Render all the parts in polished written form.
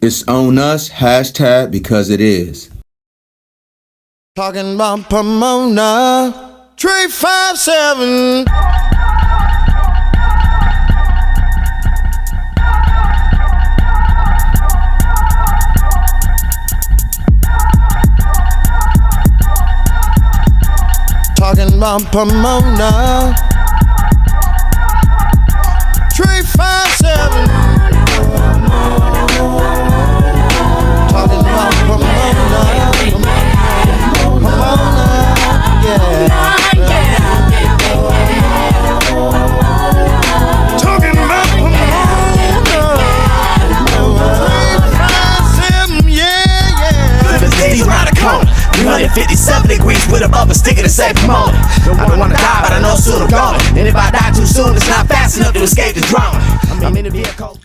It's on us, hashtag because it is. Talking about Pomona, 357. Talking about Pomona, 357. Talking about Pomona, Pomona, yeah. Talking about Pomona, 357, yeah. These around the corner, 357 degrees with a bumper sticker to say Pomona. I don't wanna die, but I know soon I'm gone. And if I die too soon, it's not fast enough to escape the drama. I'm in the vehicle.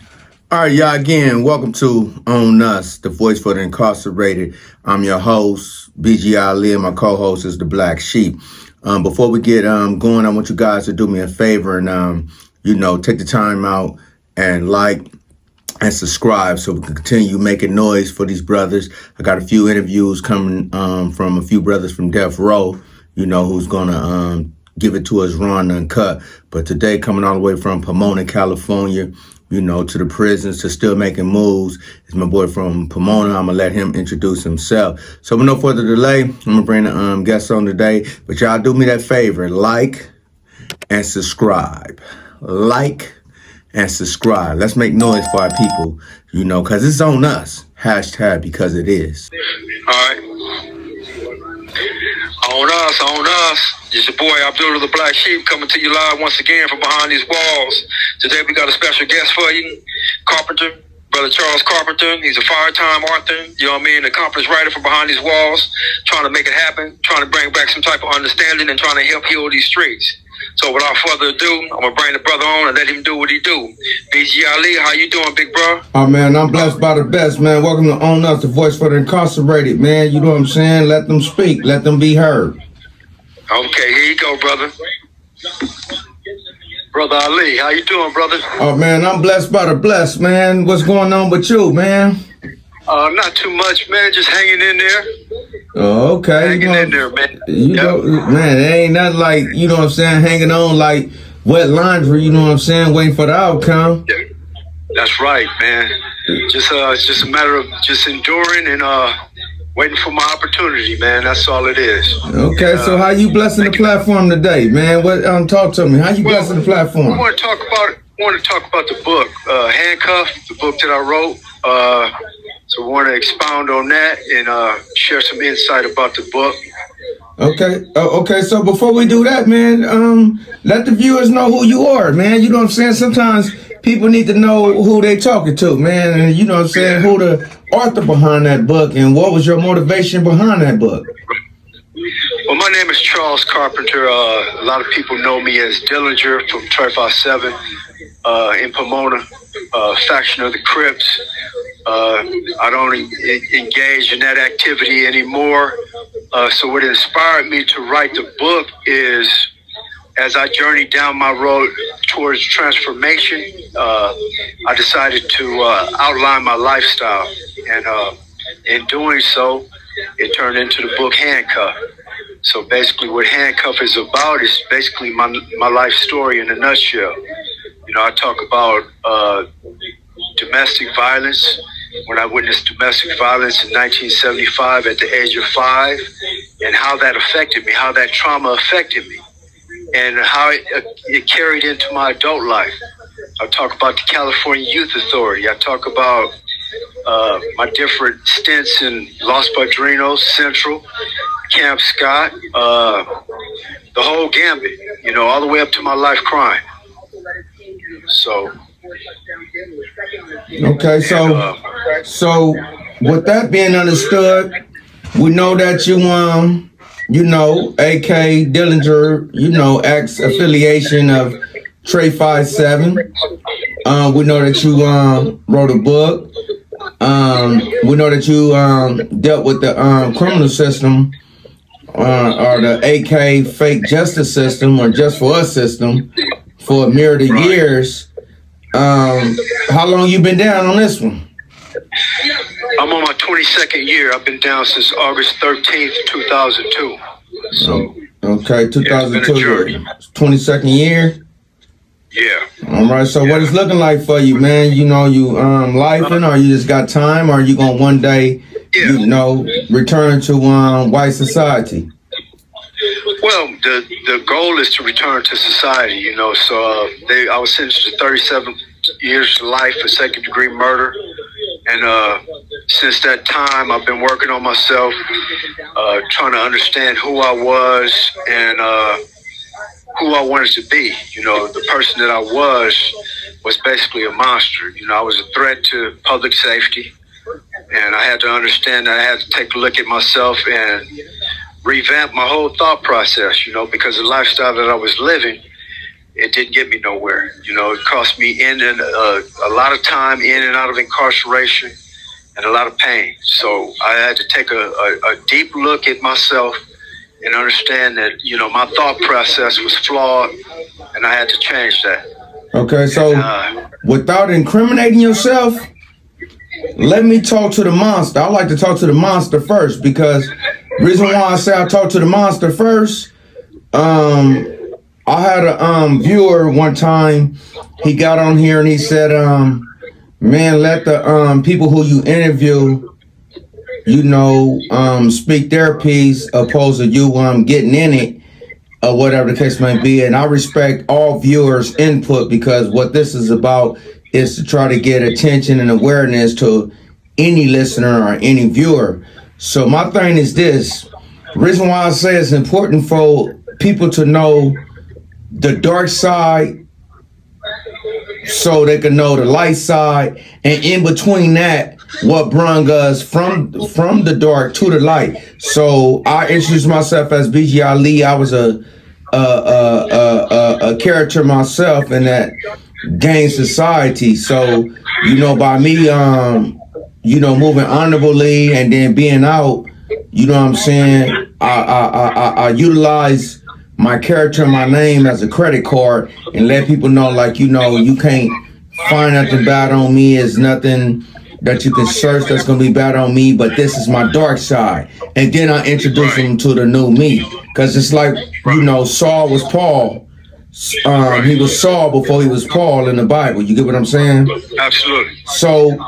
All right, y'all, again, welcome to On Us, the voice for the incarcerated. I'm your host, BG Ali, and my co-host is the Black Sheep. Before we get going, I want you guys to do me a favor and, take the time out and like and subscribe so we can continue making noise for these brothers. I got a few interviews coming from a few brothers from Death Row, who's going to give it to us raw and uncut. But today, coming all the way from Pomona, California, to the prisons, to still making moves, is my boy from Pomona. I'm going to let him introduce himself. So with no further delay, I'm going to bring the guests on today. But y'all do me that favor, like and subscribe. Like and subscribe. Let's make noise for our people, because it's on us. Hashtag because it is. All right. On us. It's your boy Abdullah the Black Sheep coming to you live once again from behind these walls. Today we got a special guest for you, Carpenter, Brother Charles Carpenter. He's a five-time author, accomplished writer from behind these walls, trying to make it happen, trying to bring back some type of understanding and trying to help heal these streets. So without further ado, I'm going to bring the brother on and let him do what he do. BG Ali, how you doing, big bro? Oh, man, I'm blessed by the best, man. Welcome to On Us, the voice for the incarcerated, man. You know what I'm saying? Let them speak. Let them be heard. Okay, here you go, brother. Brother Ali, how you doing, brother? Oh, man, I'm blessed by the blessed, man. What's going on with you, man? Not too much, man. Just hanging in there. Oh, okay. Hanging in there, man. Man, it ain't nothing like, hanging on like wet laundry, waiting for the outcome. Yeah. That's right, man. It's just a matter of just enduring and waiting for my opportunity, man. That's all it is. Okay, so how you blessing the platform today, man? Talk to me. How you blessing the platform? I want to talk about the book, Handcuffed, the book that I wrote. So we want to expound on that and share some insight about the book. Okay. Okay. So before we do that, man, let the viewers know who you are, man. You know what I'm saying? Sometimes people need to know who they talking to, man. And who the author behind that book and what was your motivation behind that book? Well, my name is Charles Carpenter. A lot of people know me as Dillinger from 357 in Pomona, faction of the Crips. I don't engage in that activity anymore. So what inspired me to write the book is, as I journeyed down my road towards transformation, I decided to outline my lifestyle. And in doing so, it turned into the book Handcuff. So basically what Handcuff is about is basically my life story in a nutshell. I talk about domestic violence, when I witnessed domestic violence in 1975 at the age of 5, and how that affected me, how that trauma affected me, and how it carried into my adult life. I talk about the California Youth Authority. I talk about my different stints in Los Padrinos, Central, Camp Scott, the whole gambit, all the way up to my life crime. So. Okay, so with that being understood, we know that you AK Dillinger, ex-affiliation of Trey 57. We know that you wrote a book. We know that you dealt with the criminal system or the AK fake justice system or just for us system for a myriad of years. How long you been down on this one? I'm on my 22nd year. I've been down since August 13th, 2002. So okay, it's been a 2002, journey. 22nd year. Yeah. All right. So what it's looking like for you, man? You know, you lifing, or you just got time, or you gonna one day, you know, return to white society? Well, the goal is to return to society, you know. So I was sentenced to 37 years to life for second-degree murder, and since that time, I've been working on myself, trying to understand who I was and who I wanted to be. You know, the person that I was basically a monster. You know, I was a threat to public safety, and I had to understand that I had to take a look at myself and revamp my whole thought process, you know, because the lifestyle that I was living, it didn't get me nowhere. You know, it cost me a lot of time in and out of incarceration and a lot of pain. So I had to take a deep look at myself and understand that, you know, my thought process was flawed and I had to change that. Okay, so without incriminating yourself, let me talk to the monster. I like to talk to the monster first, because reason why I say I talk to the monster first, I had a viewer one time. He got on here and he said, man, let the people who you interview, you know, speak their piece opposed to you getting in it, or whatever the case may be. And I respect all viewers' input, because what this is about is to try to get attention and awareness to any listener or any viewer. So my thing is this. Reason why I say it's important for people to know the dark side so they can know the light side, and in between that, what brung us from the dark to the light. So I introduced myself as BG Ali. I was a character myself in that gang society. So, you know, by me, you know, moving honorably and then being out, you know what I'm saying, I utilize my character and my name as a credit card and let people know, like, you know, you can't find nothing bad on me. It's nothing that you can search that's going to be bad on me, but this is my dark side. And then I introduce them to the new me, because it's like, you know, Saul was Paul. He was Saul before he was Paul in the Bible. You get what I'm saying? Absolutely. So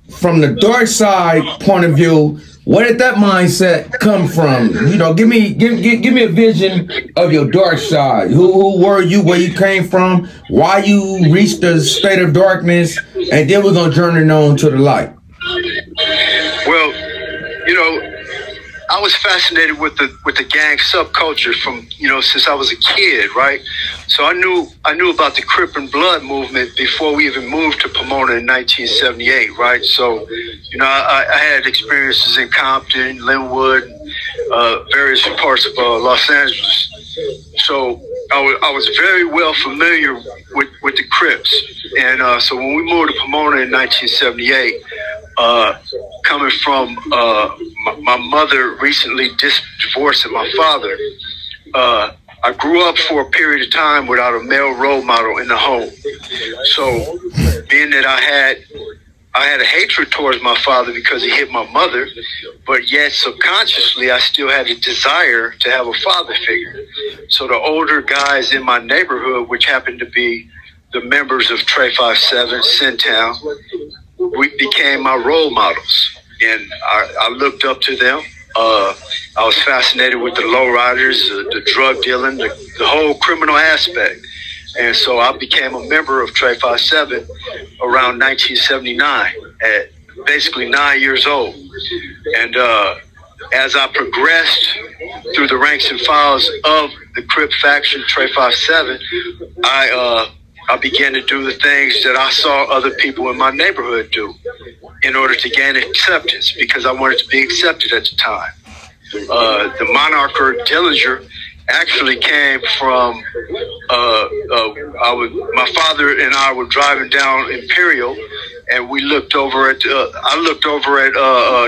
from the dark side point of view, where did that mindset come from? You know, give me a vision of your dark side. Who were you? Where you came from? Why you reached the state of darkness? And then we're gonna journey on to the light. Well, you know, I was fascinated with the gang subculture from, you know, since I was a kid, right? So I knew about the Crip and Blood movement before we even moved to Pomona in 1978, right? So, you know, I had experiences in Compton, Linwood, various parts of Los Angeles. So I was very well familiar with the Crips. And so when we moved to Pomona in 1978, coming from my mother recently divorcing my father, I grew up for a period of time without a male role model in the home. So being that I had a hatred towards my father because he hit my mother, but yet subconsciously I still had a desire to have a father figure. So the older guys in my neighborhood, which happened to be the members of Trey 57, Sintown, we became my role models, and I looked up to them. I was fascinated with the lowriders, the drug dealing, the whole criminal aspect. And so I became a member of Trey 57 around 1979 at basically 9 years old. And as I progressed through the ranks and files of the Crip faction, Trey 57, I began to do the things that I saw other people in my neighborhood do in order to gain acceptance, because I wanted to be accepted at the time. The moniker Dillinger actually came from my father and I were driving down Imperial, and we looked over at I looked over at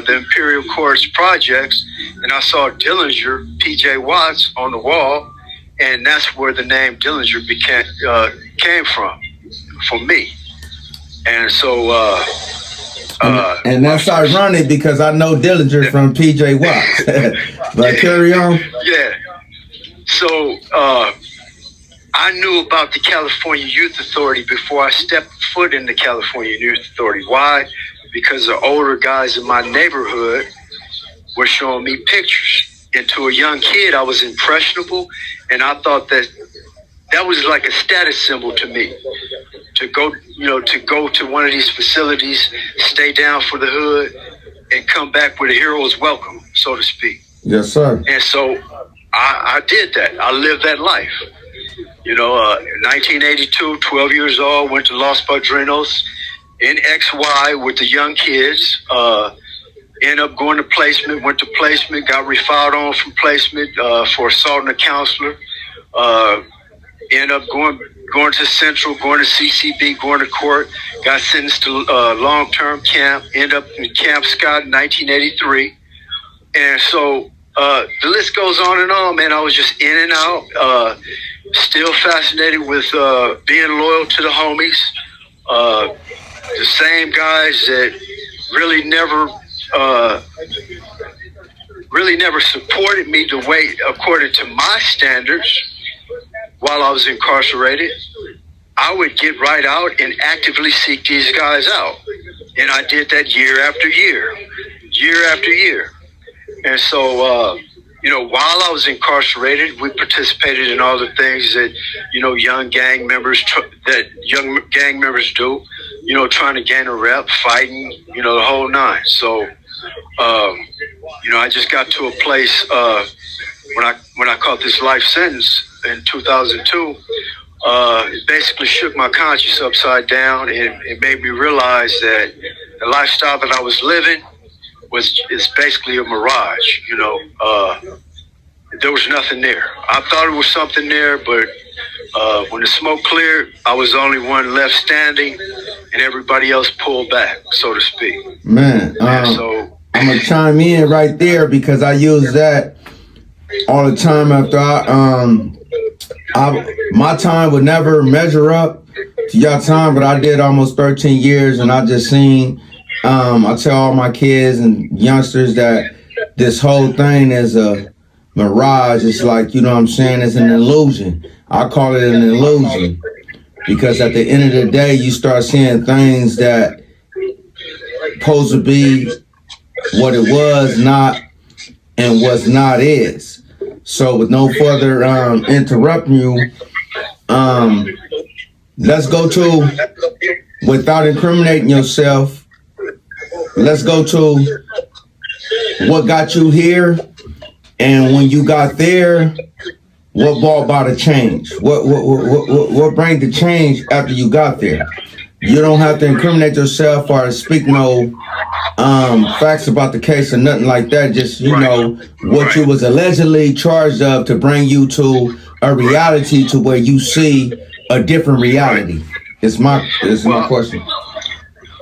the Imperial Courts projects, and I saw Dillinger, P.J. Watts on the wall, and that's where the name Dillinger came from for me. And so And that's ironic because I know Dillinger from PJ Watts. But carry on. Yeah. So I knew about the California Youth Authority before I stepped foot in the California Youth Authority. Why? Because the older guys in my neighborhood were showing me pictures. And to a young kid, I was impressionable, and I thought that was like a status symbol to me. To go to one of these facilities, stay down for the hood, and come back with a hero's welcome, so to speak. Yes, sir. And so I did that. I lived that life. In 1982, 12 years old, went to Los Padrinos in XY with the young kids. Ended up going to placement, went to placement, got refiled on from placement for assaulting a counselor. Ended up going to Central, going to CCB, going to court, got sentenced to long-term camp, ended up in Camp Scott in 1983. And so the list goes on, man. I was just in and out, still fascinated with being loyal to the homies, the same guys that really never supported me the way, according to my standards, while I was incarcerated. I would get right out and actively seek these guys out. And I did that year after year after year. And so, while I was incarcerated, we participated in all the things that, young gang members do, trying to gain a rep, fighting, the whole nine. So, I just got to a place when I caught this life sentence in 2002. It basically shook my conscience upside down, and it made me realize that the lifestyle that I was living is basically a mirage. There was nothing there. I thought it was something there, but when the smoke cleared, I was the only one left standing, and everybody else pulled back, so to speak. Man, so I'm gonna chime in right there because I use that all the time. After my time would never measure up to your time, but I did almost 13 years, and I just seen. I tell all my kids and youngsters that this whole thing is a mirage. It's like, it's an illusion. I call it an illusion because at the end of the day, you start seeing things that supposed to be what it was not and was not is. So with no further interrupting you, let's go to, without incriminating yourself, let's go to what got you here, and when you got there, what brought about a change? What bring the change after you got there? You don't have to incriminate yourself or speak no facts about the case or nothing like that. Just what you was allegedly charged of to bring you to a reality to where you see a different reality. It's my question.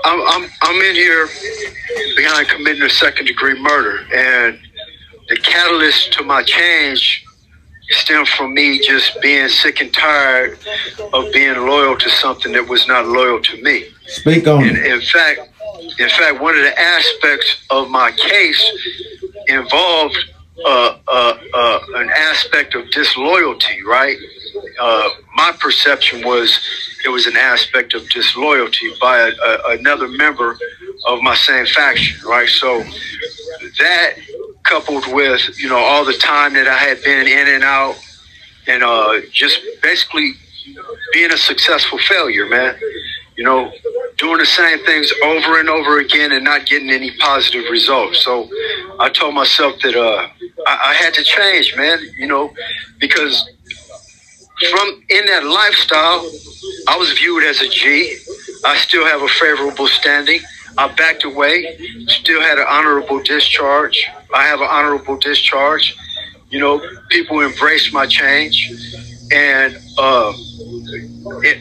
I'm in here behind committing a second-degree murder, and the catalyst to my change stemmed from me just being sick and tired of being loyal to something that was not loyal to me. Speak on it. In fact, one of the aspects of my case involved an aspect of disloyalty, right? My perception was it was an aspect of disloyalty by another member of my same faction, right? So that coupled with, all the time that I had been in and out and just basically being a successful failure, man, doing the same things over and over again and not getting any positive results. So I told myself that I had to change, man, because from in that lifestyle, I was viewed as a G. I still have a favorable standing. I backed away, still had an honorable discharge. I have an honorable discharge. People embraced my change. And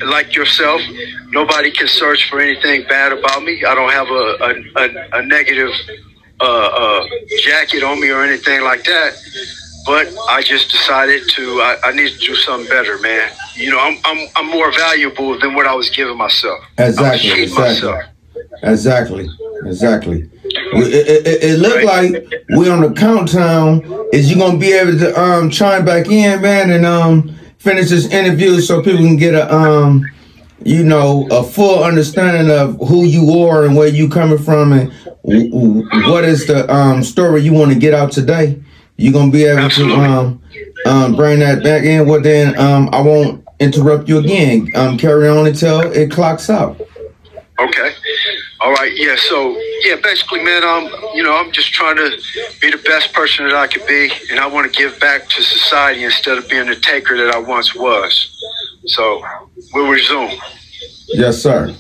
like yourself, nobody can search for anything bad about me. I don't have a negative jacket on me or anything like that. But I just decided I need to do something better, man. I'm more valuable than what I was giving myself. Exactly. Exactly. It looked like we're on the countdown. Is you gonna be able to chime back in, man, and finish this interview so people can get a a full understanding of who you are and where you coming from and what is the story you want to get out today? You gonna be able to bring that back in? Well, then I won't interrupt you again. Carry on until it clocks out. Okay. All right. Yeah. So basically, man, I'm just trying to be the best person that I could be, and I want to give back to society instead of being the taker that I once was. So we'll resume. Yes, sir.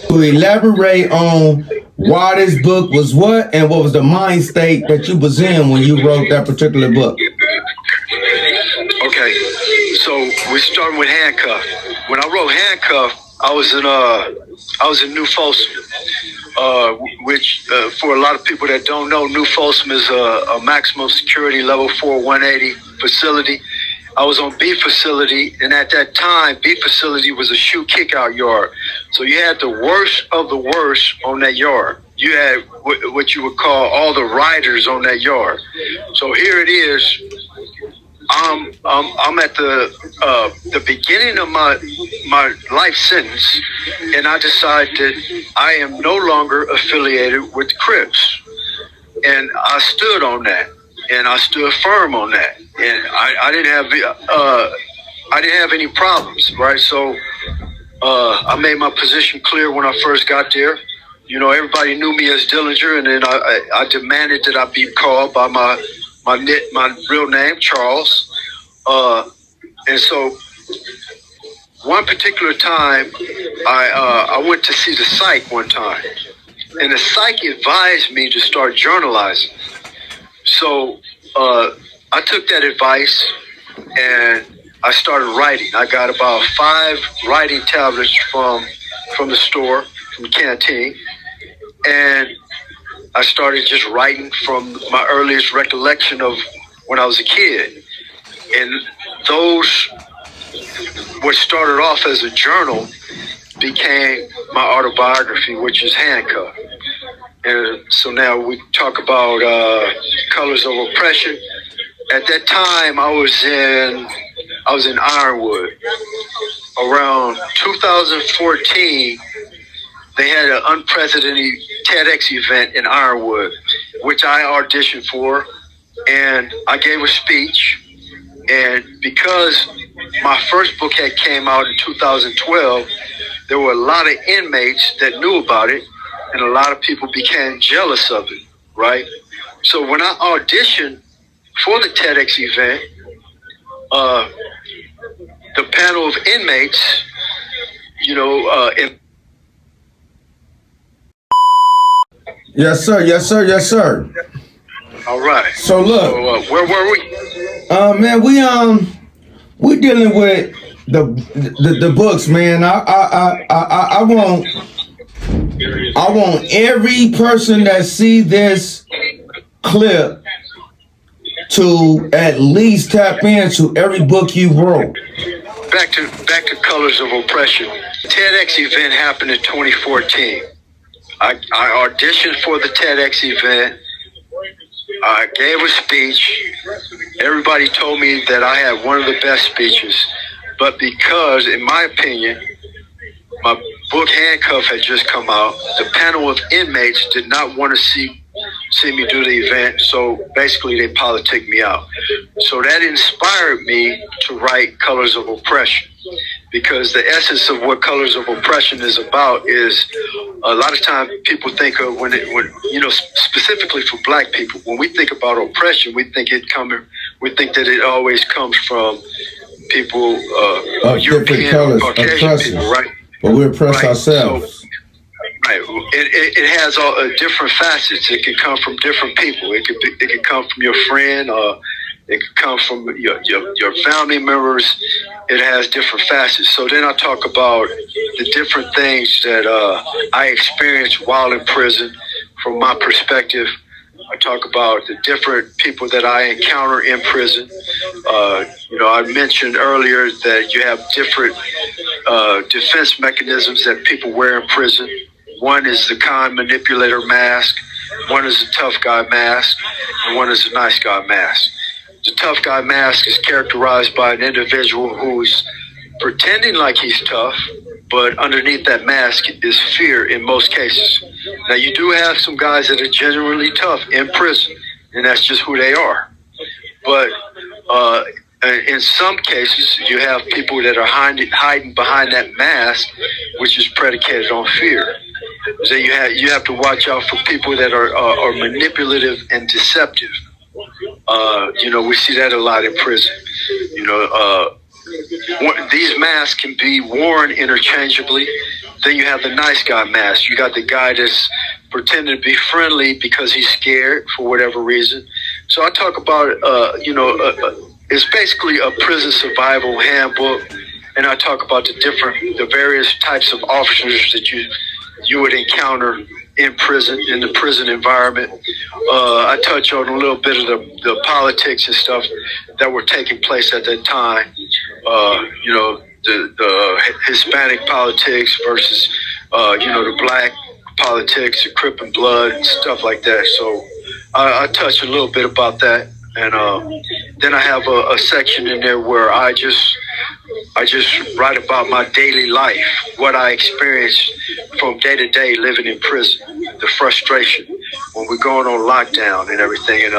To elaborate on why this book was what and what was the mind state that you was in when you wrote that particular book. Okay. So we're starting with Handcuff. When I wrote Handcuff, I was in New Folsom, which for a lot of people that don't know, New Folsom is a maximum security level 4 180 facility. I was on B facility, and at that time, B facility was a shoe kick-out yard. So you had the worst of the worst on that yard. You had what you would call all the riders on that yard. So here it is. I'm at the beginning of my life sentence, and I decide that I am no longer affiliated with the Crips, and I stood on that, and I stood firm on that, and I didn't have any problems, right? So I made my position clear when I first got there. You know, everybody knew me as Dillinger, and then I demanded that I be called by my real name, Charles. And so one particular time, I went to see the psych one time, and the psych advised me to start journalizing. So I took that advice and I started writing. I got about 5 writing tablets from the store, from the canteen, and I started just writing from my earliest recollection of when I was a kid. And those, what started off as a journal, became my autobiography, which is Handcuff. And so now we talk about Colors of Oppression. At that time, I was in Ironwood. Around 2014, they had an unprecedented TEDx event in Ironwood, which I auditioned for, and I gave a speech. And because my first book had came out in 2012, there were a lot of inmates that knew about it, and a lot of people became jealous of it, right? So when I auditioned for the TEDx event, the panel of inmates, Yes, sir. Yes, sir. Yes, sir. All right. So look, So where were we? man, we dealing with the books, man. I want every person that see this clip to at least tap into every book you wrote. Back to Colors of Oppression. The TEDx event happened in 2014. I auditioned for the TEDx event. I gave a speech. Everybody told me that I had one of the best speeches, but because, in my opinion, my book Handcuff had just come out, the panel of inmates did not want to see me do the event, so basically they politicked me out. So that inspired me to write Colors of Oppression, because the essence of what Colors of Oppression is about is, a lot of times people think of when specifically for Black people, when we think about oppression, we think that it always comes from people, European or Caucasian people, right? But we oppress ourselves. So, right. It has all different facets. It can come from different people. It could come from your friend, or it could come from your family members. It has different facets. So then I talk about the different things that I experienced while in prison from my perspective. I talk about the different people that I encounter in prison. I mentioned earlier that you have different defense mechanisms that people wear in prison. One is the con manipulator mask, one is the tough guy mask, and one is the nice guy mask. The tough guy mask is characterized by an individual who's pretending like he's tough, but underneath that mask is fear in most cases. Now, you do have some guys that are genuinely tough in prison, and that's just who they are. But in some cases, you have people that are hiding behind that mask, which is predicated on fear. So you have to watch out for people that are manipulative and deceptive. We see that a lot in prison. These masks can be worn interchangeably. Then you have the nice guy mask. You got the guy that's pretending to be friendly because he's scared for whatever reason. So I talk about, it's basically a prison survival handbook, and I talk about the various types of officers that you would encounter in prison, in the prison environment. I touch on a little bit of the politics and stuff that were taking place at that time. The Hispanic politics versus, the black politics, the Crip and Blood and stuff like that. So I touch a little bit about that. And then I have a section in there where I just write about my daily life, what I experienced from day to day living in prison, the frustration when we're going on lockdown and everything. And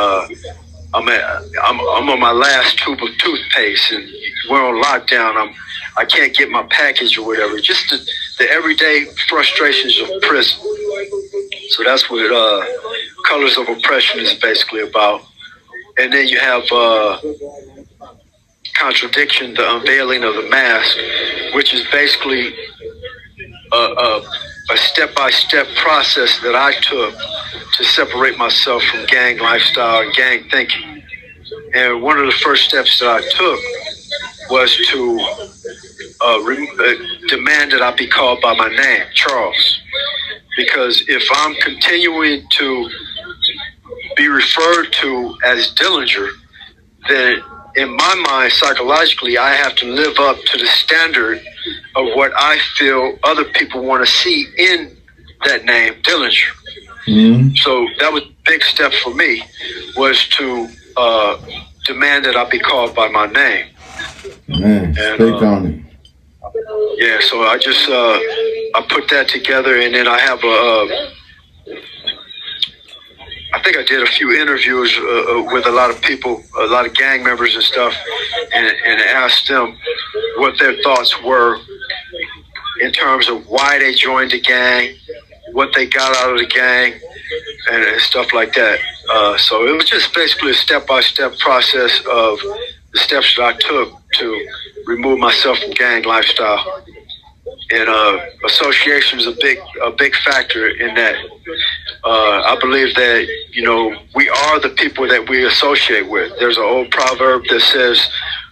I'm on my last tube of toothpaste, and we're on lockdown. I can't get my package or whatever. Just the everyday frustrations of prison. So that's what Colors of Oppression is basically about. And then you have Contradiction, the unveiling of the mask, which is basically a step-by-step process that I took to separate myself from gang lifestyle and gang thinking. And one of the first steps that I took was to demand that I be called by my name, Charles. Because if I'm continuing to be referred to as Dillinger, then in my mind, psychologically, I have to live up to the standard of what I feel other people want to see in that name, Dillinger. Mm-hmm. So that was a big step for me, was to demand that I be called by my name. Man, speak on it. Yeah, so I just I put that together, and then I have I think I did a few interviews with a lot of people, a lot of gang members and stuff, and asked them what their thoughts were in terms of why they joined the gang, what they got out of the gang, and stuff like that. So it was just basically a step-by-step process of the steps that I took to remove myself from gang lifestyle. And association is a big factor in that. I believe that, we are the people that we associate with. There's an old proverb that says,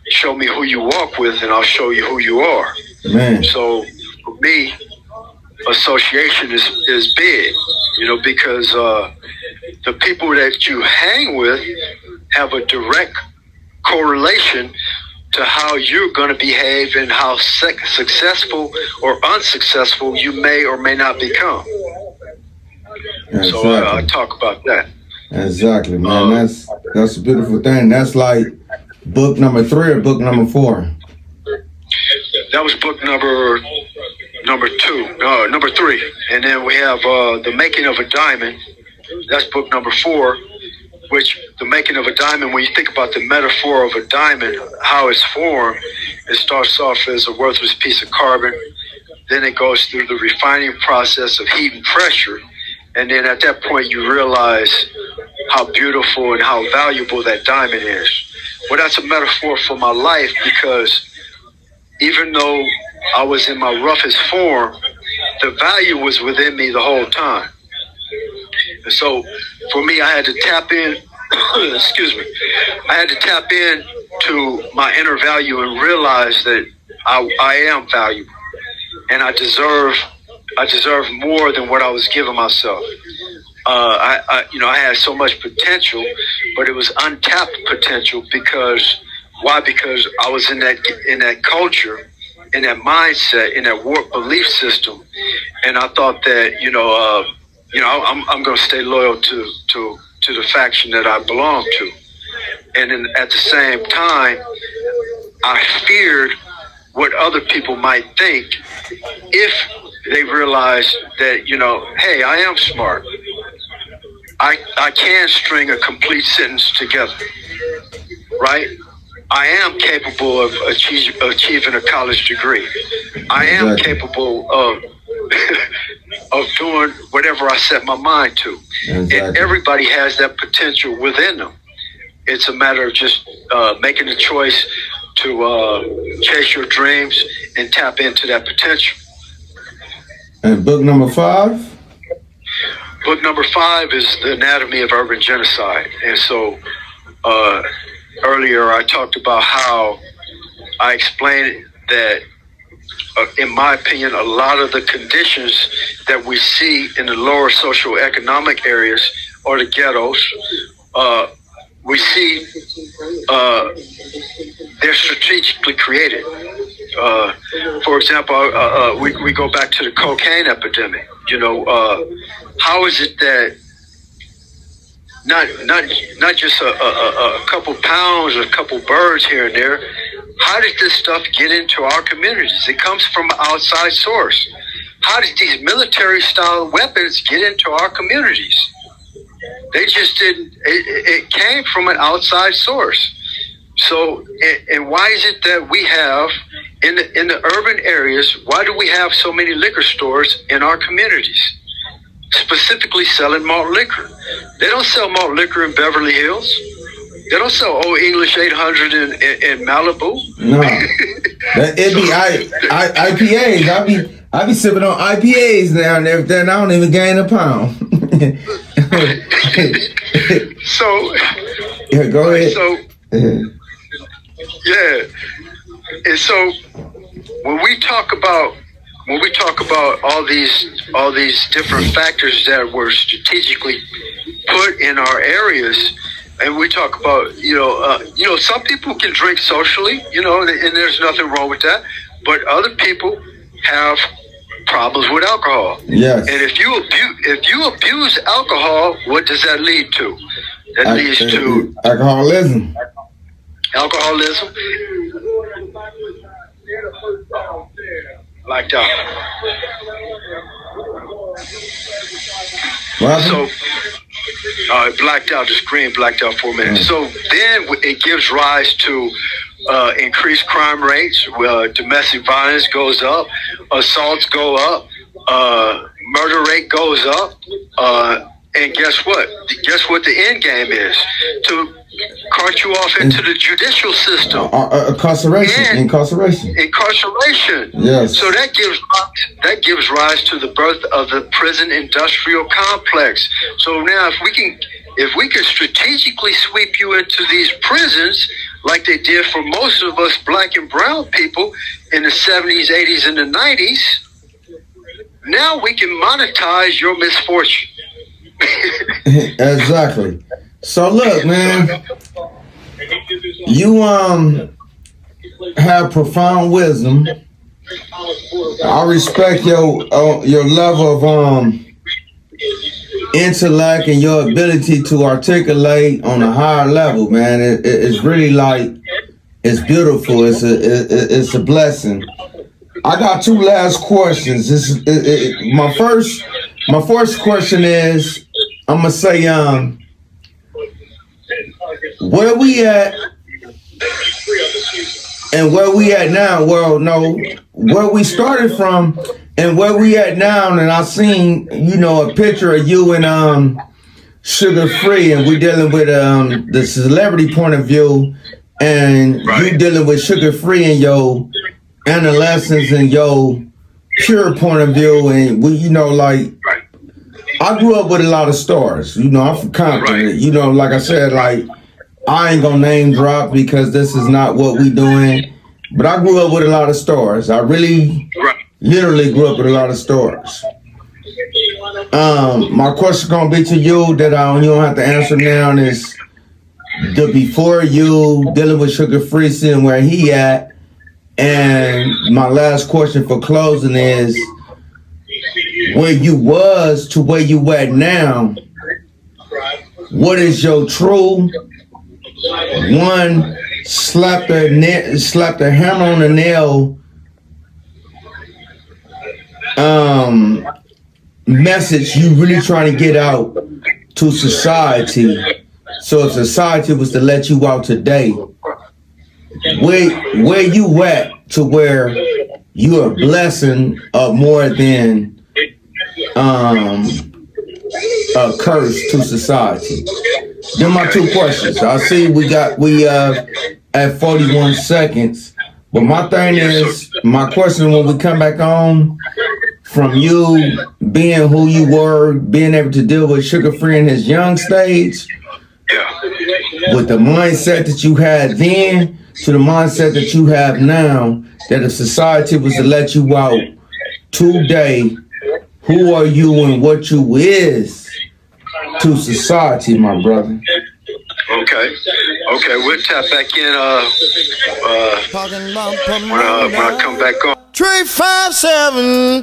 show me who you walk with and I'll show you who you are. Man. So for me, association is big, because the people that you hang with have a direct correlation to how you're going to behave and how successful or unsuccessful you may or may not become. Exactly. So I talk about that. Exactly, man. That's a beautiful thing. That's like book number 3 or book number 4? That was book number 3. And then we have The Making of a Diamond. That's book number 4. Which, the making of a diamond, when you think about the metaphor of a diamond, how it's formed, it starts off as a worthless piece of carbon. Then it goes through the refining process of heat and pressure. And then at that point, you realize how beautiful and how valuable that diamond is. Well, that's a metaphor for my life, because even though I was in my roughest form, the value was within me the whole time. And so for me, I had to tap in, I had to tap in to my inner value and realize that I am valuable, and I deserve more than what I was giving myself. I had so much potential, but it was untapped potential because why? Because I was in that culture, in that mindset, in that warped belief system, and I thought that I'm going to stay loyal to the faction that I belong to, and then at the same time, I feared what other people might think if they realize that, hey, I am smart. I can string a complete sentence together, right? I am capable of achieving a college degree. I am capable of doing whatever I set my mind to. Exactly. And everybody has that potential within them. It's a matter of just making the choice to chase your dreams and tap into that potential. And book number 5? Book number 5 is The Anatomy of Urban Genocide. And so earlier I talked about how I explained that, in my opinion, a lot of the conditions that we see in the lower socioeconomic areas or the ghettos, we see they're strategically created. For example, we go back to the cocaine epidemic. How is it that not just a couple pounds or a couple birds here and there? How did this stuff get into our communities? It comes from an outside source. How did these military-style weapons get into our communities? They just didn't. It came from an outside source. So, and why is it that we have in the urban areas? Why do we have so many liquor stores in our communities, specifically selling malt liquor? They don't sell malt liquor in Beverly Hills. They don't sell Old English 800 in Malibu. No, it be IPAs. I be sipping on IPAs now and everything. I don't even gain a pound. So, yeah, go ahead. So, yeah, and so when we talk about all these different factors that were strategically put in our areas. And we talk about, some people can drink socially, and there's nothing wrong with that. But other people have problems with alcohol. Yes. And if you abuse alcohol, what does that lead to? That leads to alcoholism. Alcoholism. Like that. So, it blacked out, the screen blacked out for a minute. So then it gives rise to increased crime rates. Domestic violence goes up, assaults go up, murder rate goes up. And guess what? Guess what the end game is? To cart you off into the judicial system. Incarceration. Yes. So that gives rise to the birth of the prison industrial complex. So now if we can strategically sweep you into these prisons like they did for most of us black and brown people in the 70s, 80s, and the 90s, now we can monetize your misfortune. Exactly. So look, man, you have profound wisdom. I respect your level of intellect and your ability to articulate on a higher level, man. It's really like, it's beautiful. It's a blessing. I got 2 last questions. My first question is, I'm gonna say, where we at and where we at now? Well, no, where we started from and where we at now. And I seen, a picture of you and Sugar Free, and we dealing with the celebrity point of view, and you dealing with Sugar Free and your adolescence and your pure point of view. And we, I grew up with a lot of stars. I'm from Compton. Like I said, I ain't gonna name drop because this is not what we doing. But I grew up with a lot of stars. I really, literally grew up with a lot of stars. My question gonna be to you that you don't have to answer now is the before you dealing with Sugar Free, seeing where he at. And my last question for closing is, where you was to where you at now, what is your true one slap the hammer on the nail message you really trying to get out to society? So if society was to let you out today, where you at to where you are a blessing of more than a curse to society? Them my two questions. I see we at 41 seconds, but my thing is, my question when we come back on, from you being who you were, being able to deal with Sugar Free in his young stage, with the mindset that you had then to the mindset that you have now, that if society was to let you out today, who are you and what you is to society, my brother? Okay, we'll tap back in Talking about when I come back on. 357